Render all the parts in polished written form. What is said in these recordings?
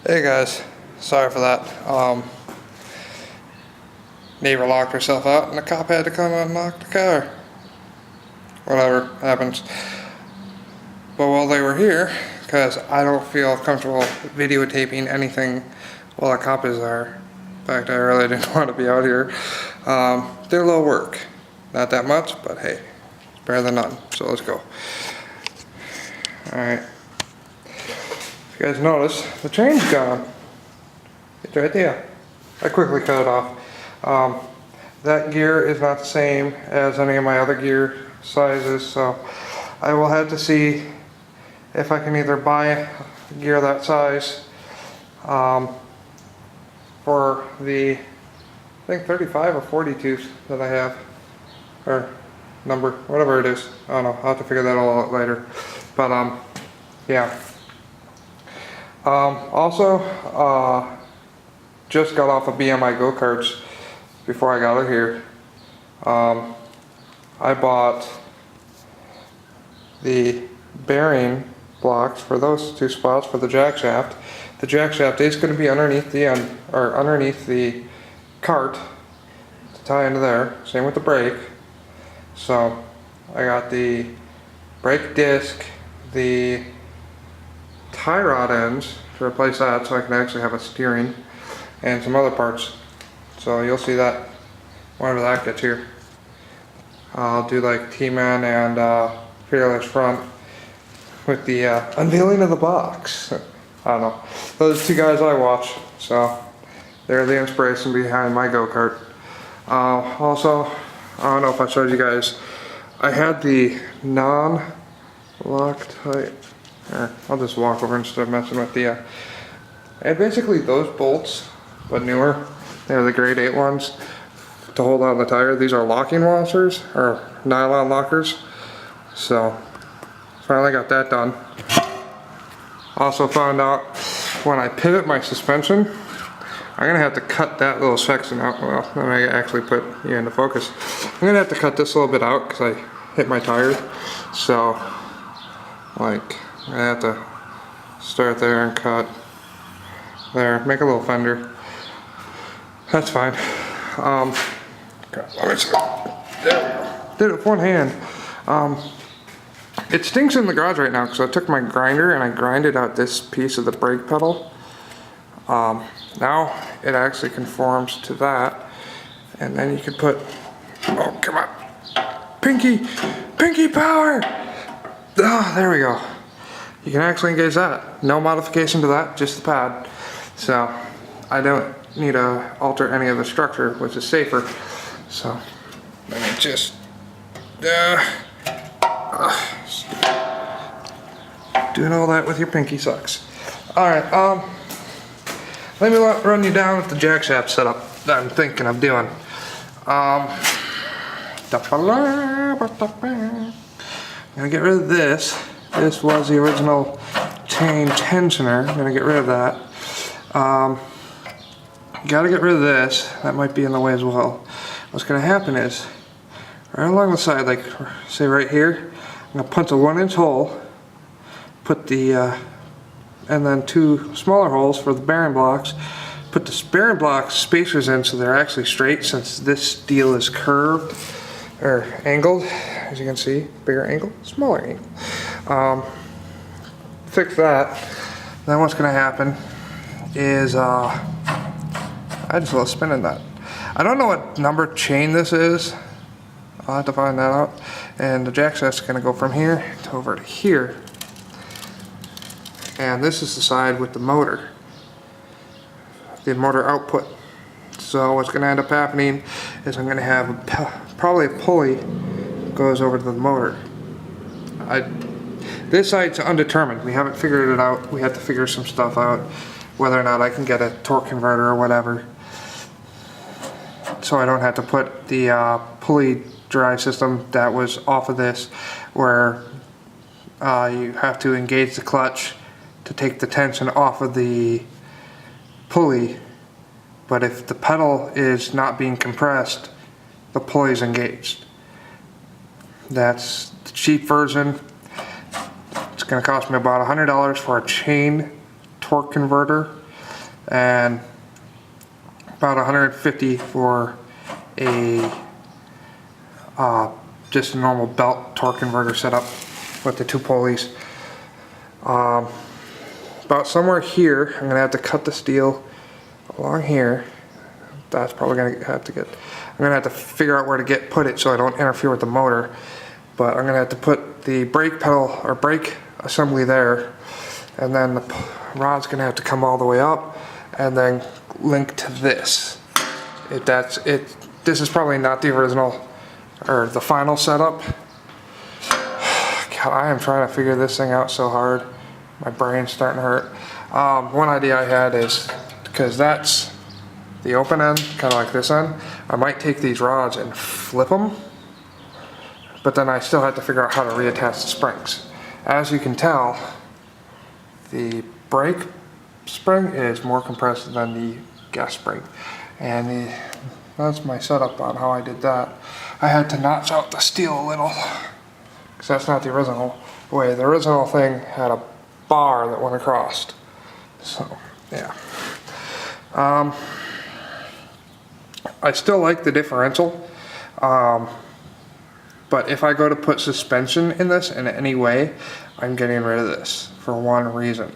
Hey guys, sorry for that. Neighbor locked herself out and the cop had to come and lock the car. Whatever happens. But while they were here, because I don't feel comfortable videotaping anything while the cop is there. In fact, I really didn't want to be out here. Did a little work. Not that much, but hey, it's better than none. So let's go. Alright. If you guys notice, the chain's gone. It's right there. I quickly cut it off. That gear is not the same as any of my other gear sizes, so I will have to see if I can either buy gear that size for the, I think 35 or 42 that I have, or number, whatever it is. I don't know, I'll have to figure that all out later. But yeah. Also, just got off of BMI go-karts before I got out here. I bought the bearing blocks for those two spots for the jack shaft. The jack shaft is going to be underneath the end, or underneath the cart to tie into there. Same with the brake. So I got the brake disc, the tie rod ends to replace that so I can actually have a steering, and some other parts. So you'll see that whenever that gets here. I'll do like T-Man and Fearless Front with the unveiling of the box. I don't know. Those two guys I watch, so they're the inspiration behind my go-kart. Also, I don't know if I showed you guys, I had the non-Loctite. I'll just walk over instead of messing with the. I had basically those bolts, but newer. They're the grade 8 ones to hold on the tire. These are locking washers, or nylon lockers. So, finally got that done. Also found out when I pivot my suspension, I'm gonna have to cut that little section out. Well, then I actually put you into focus. I'm gonna have to cut this a little bit out because I hit my tires. So, like, I have to start there and cut there, make a little fender. That's fine. Let me see. There we go. Did it with one hand. It stinks in the garage right now because I took my grinder and I grinded out this piece of the brake pedal. Now it actually conforms to that, and then you can put, oh come on, pinky power. Oh, there we go. You can actually engage that. No modification to that, just the pad. So I don't need to alter any of the structure, which is safer. So let me just doing all that with your pinky sucks. Alright, let me run you down with the jack shaft setup that I'm thinking of doing. I'm gonna get rid of this. This was the original chain tensioner. I'm gonna get rid of that. Gotta get rid of this. That might be in the way as well. What's gonna happen is, right along the side, like say right here, I'm gonna punch a 1-inch hole, put the, and then 2 smaller holes for the bearing blocks. Put the bearing block spacers in so they're actually straight, since this steel is curved, or angled, as you can see. Bigger angle, smaller angle. Fix that. Then what's gonna happen is, I just love spinning that. I don't know what number chain this is. I'll have to find that out. And the jack shaft's gonna go from here to over to here. And this is the side with the motor output. So what's gonna end up happening is I'm gonna have probably a pulley goes over to the motor. This side's undetermined. We haven't figured it out. We have to figure some stuff out, whether or not I can get a torque converter or whatever, so I don't have to put the pulley drive system that was off of this, where you have to engage the clutch to take the tension off of the pulley, but if the pedal is not being compressed, the pulley is engaged. That's the cheap version. It's going to cost me about $100 for a chain torque converter. and about 150 for a just a normal belt torque converter setup with the 2 pulleys. About somewhere here, I'm gonna have to cut the steel along here. That's probably gonna have to get. I'm gonna have to figure out where to put it so I don't interfere with the motor. But I'm gonna have to put the brake pedal or brake assembly there, and then the rod's gonna have to come all the way up and then link to this. This is probably not the original or the final setup. God, I am trying to figure this thing out so hard. My brain's starting to hurt. One idea I had is, because that's the open end, kind of like this end, I might take these rods and flip them, but then I still have to figure out how to reattach the springs. As you can tell, the brake spring is more compressed than the gas spring, and that's my setup on how I did that. I had to notch out the steel a little, because that's not the original way. The original thing had a bar that went across. So, yeah. I still like the differential, but if I go to put suspension in this in any way, I'm getting rid of this for one reason.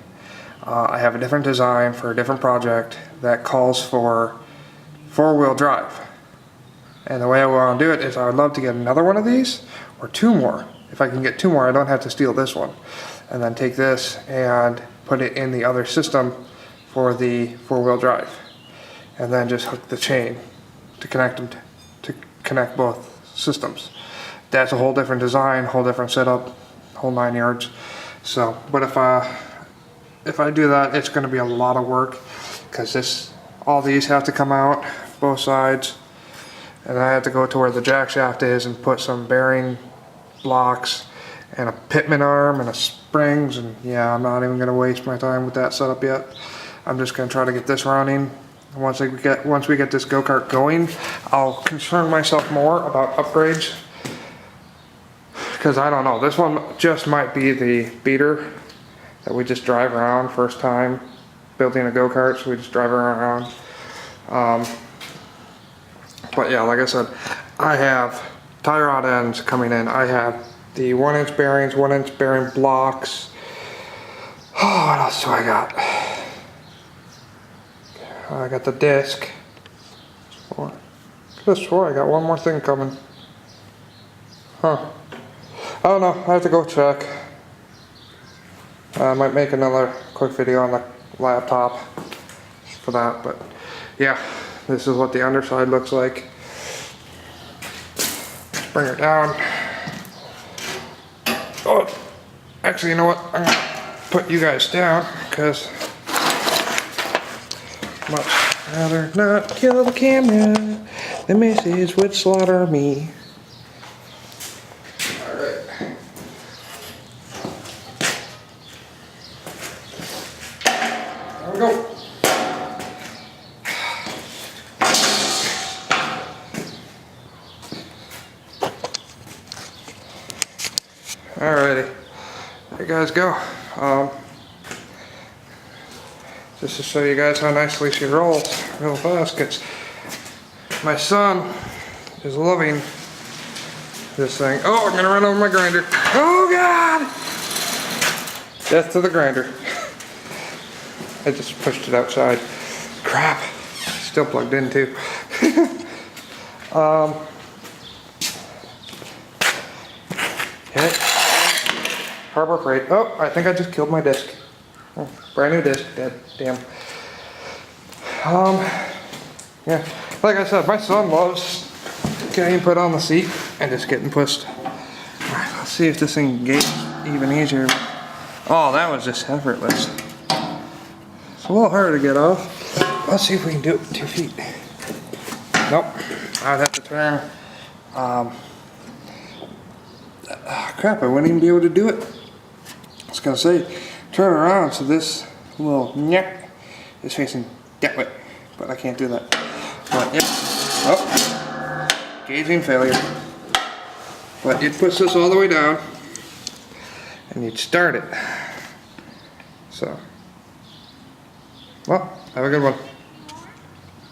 I have a different design for a different project that calls for 4-wheel drive. And the way I want to do it is I would love to get another one of these, or 2 more. If I can get 2 more, I don't have to steal this one. And then take this and put it in the other system for the 4-wheel drive. And then just hook the chain to connect them to connect both systems. That's a whole different design, whole different setup, whole 9 yards. So, but if I do that, it's going to be a lot of work, because all these have to come out, both sides. And I have to go to where the jack shaft is and put some bearing blocks and a pitman arm and a springs, and yeah, I'm not even going to waste my time with that setup yet. I'm just going to try to get this running. Once we get this go-kart going, I'll concern myself more about upgrades, because I don't know, this one just might be the beater that we just drive around. First time building a go-kart, so we just drive around. But yeah, like I said, I have tie rod ends coming in. I have the 1-inch bearings, 1-inch bearing blocks. Oh, what else do I got? I got the disc. I could have swore I got one more thing coming. Huh. I don't know. I have to go check. I might make another quick video on the laptop for that, but yeah, this is what the underside looks like. Let's bring her down. Oh, actually, you know what? I'm gonna put you guys down, because much rather not kill the camera. The missus would slaughter me. Alright. There we go. Alrighty. There you guys go. Just to show you guys how nicely she rolls real fast, because my son is loving this thing. Oh, I'm gonna run over my grinder. Oh God! Death to the grinder. I just pushed it outside. Crap. Still plugged in too. Okay. Harbor Freight. Oh, I think I just killed my disc. Oh, brand new disc, dead, damn. Yeah, like I said, my son loves getting put on the seat and just getting pushed. Alright, let's see if this thing gets even easier. Oh, that was just effortless. It's a little harder to get off. Let's see if we can do it with 2 feet. Nope, I'd have to turn. Crap, I wouldn't even be able to do it. I was gonna say, turn around so this little nyeh is facing that way, but I can't do that. But yeah, oh, gauging failure. But it puts this all the way down, and you'd start it. So, well, Have a good one.